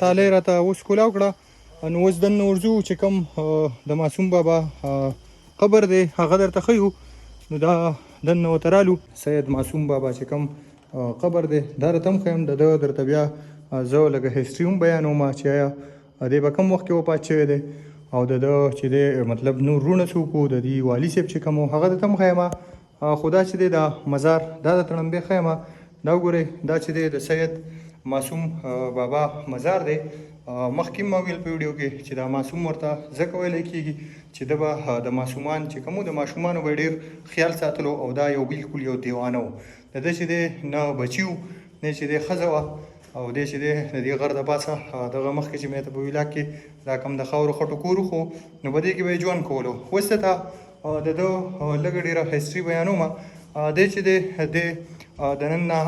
تالی راته اوس کولاو کړه. نو اوس دننه ورځو چې کوم د معصوم بابا قبر دی هغه درته ښیو. نو دا دننه ورته رالو سید معصوم بابا چې کوم قبر دی دا راته هم ښیم. د ده درته بیا زه لږه هسټري هم بیانوم چې آیا دی به کوم وخت کې وفات شوی دی او د ده چې دی مطلب نور وروڼه څوک وو، د دې والي صاحب چې کوم و هغه درته هم ښیم. خو دا چې دی دا مزار دا درته لمبې ښیم. دا وګورئ دا چې دی د سید معصوم بابا مزار دی. مخکې ما ویل په ویډیو کې چې دا معصوم ورته ځکه ویلی کېږي چې ده به د معصومان چې کوم د ماشومانو به ډېر خیال ساتلو او دا یو بالکل یو دیوانه و. د ده چې دی نه بچي و نه چې دی ښځه وه او دی چې دی د دې غر د پاسه دغه مخکې چې مې ته په ویلاګ کې دا کوم د خاورو خټو کور خو نو په دې کې به یې ژوند کولو. اوس ته د ده لږه ډېره هسټري بیانوم. دی چې دی د نن نه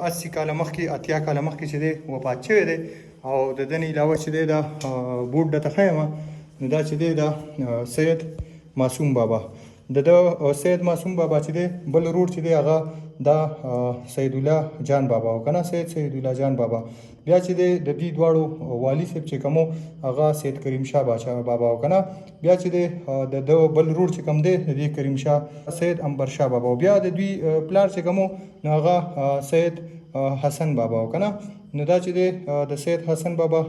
80 کاله مخکې 80 کاله مخکې چې دی وفات شوی دی او د ده نه علاوه چې دی دا بوټ درته ښیم. نو دا چې دی دا سید معصوم بابا د ده سید معصوم بابا چې دی بل ورور چې دی هغه دا سید الله جان بابا و که نه سید الله جان بابا. بیا چې دی د دې دواړو والي صاحب چې کوم هغه سید کریم شاه باچا بابا و که نه. بیا چې دی د ده بل ورور چې کوم دی د دې کریم شاه سید انبر شاه بابا. بیا د دوی پلار چې کوم نو هغه سید حسن بابا و که نه. نو دا چې دی د سید حسن بابا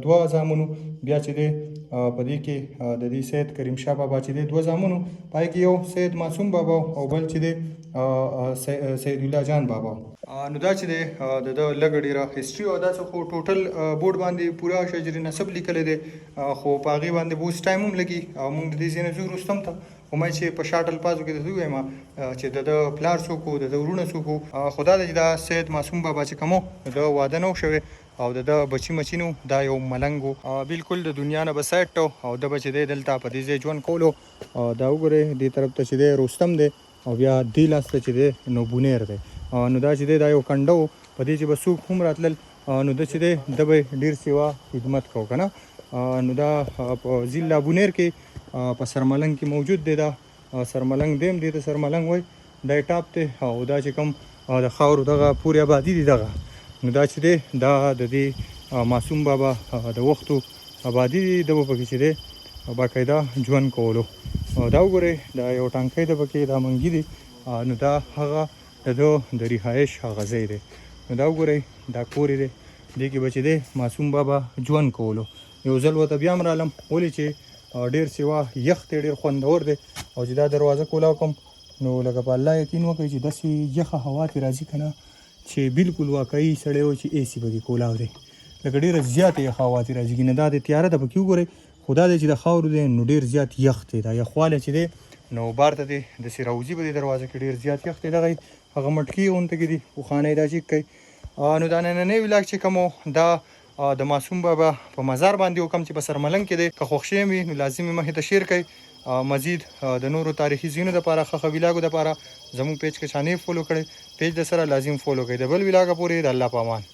دوه زامنو. بیا چې دی په دې کې د دې سید کریم شاه بابا چې دی دوه زامنو، پای کې یو سید معصوم بابا او بل چې دی سید الله جان بابا. نو دا چې دی د ده لږه ډېره هسټري او داسې خو ټوټل بورډ باندې پوره شجر نسب لیکلی دی خو په هغې باندې به اوس ټایم هم لګي او موږ د دې ځای نه ځو رستم ته. امید چې په شاټ الفاظو کې درته ووایم چې د ده پلار څوک و، د ده وروڼه څوک و. خو دا ده چې دا سید معصوم بابا چې کوم و د ده واده نه و شوی او د ده بچي مچي نه دا یو ملنګ و بالکل د دنیا نه به سایډ ټو او ده به چې دی دلته په دې ځای ژوند کولو. دا وګورئ دې طرف ته چې دی رستم دی او بیا دې لاس ته چې دی نو بونیر دی. نو دا چې دی دا یو کنډه و په دې چې به څوک هم راتلل نو ده چې دی ده به ډېر سیوا خدمت کو که نه. نو دا په ضلع بونیر کې په سرملنګ کې موجود دی. دا سرملنګ دی هم دې ته سرملنګ وایي. دا یې ټاپ دی او دا چې کوم د خاورو دغه پورې آبادي دي دغه. نو دا چې دی دا د دې معصوم بابا د وختو آبادي دي. ده به پکې چې دی باقاعده ژوند کولو. دا وګورئ دا یو ټانکی ده پکې دا منګي دي. نو دا هغه د ده د رهایش هغه ځای دی. نو دا وګورئ دا کور دی دې کې به چې دی معصوم بابا ژوند کولو. یو ځل ورته بیا هم رالم ولې چې ډېر سیوا یخ دی ډېر خوندور دی او چې دا دروازه کولاو کوم نو لکه په الله یقین وکړئ چې داسې یخه هوا ترې راځي که نه چې بالکل واقعي سړی و چې AC به دې کولاو دی لکه ډېره زیاته یخه هوا ترې راځي. نه دا د تیاره ده پکې وګورئ خو دا دی چې د خاورو دی نو ډېر زیات یخ دی. دا یخوالی چې دی نو بار ته دی داسې راوځي به دې دروازه کې ډېر زیات یخ دی. دغه هغه مټکي غونته کې دي پخوانی دا چیک کوي. نو دا نننی ولاګ چې کوم دا د معصوم بابا په مزار باندې وکم چې په سرملنګ کې دی. که خوښ شوی وي نو لازمي مخې ته شیر کړئ. مزید د نورو تاریخي ځایونو دپاره ښه ولاګو دپاره زموږ پیج کې چانې فالو کړئ. پیج د سره لازم فالو کړئ. د بل ولاګه پورې د الله په امان.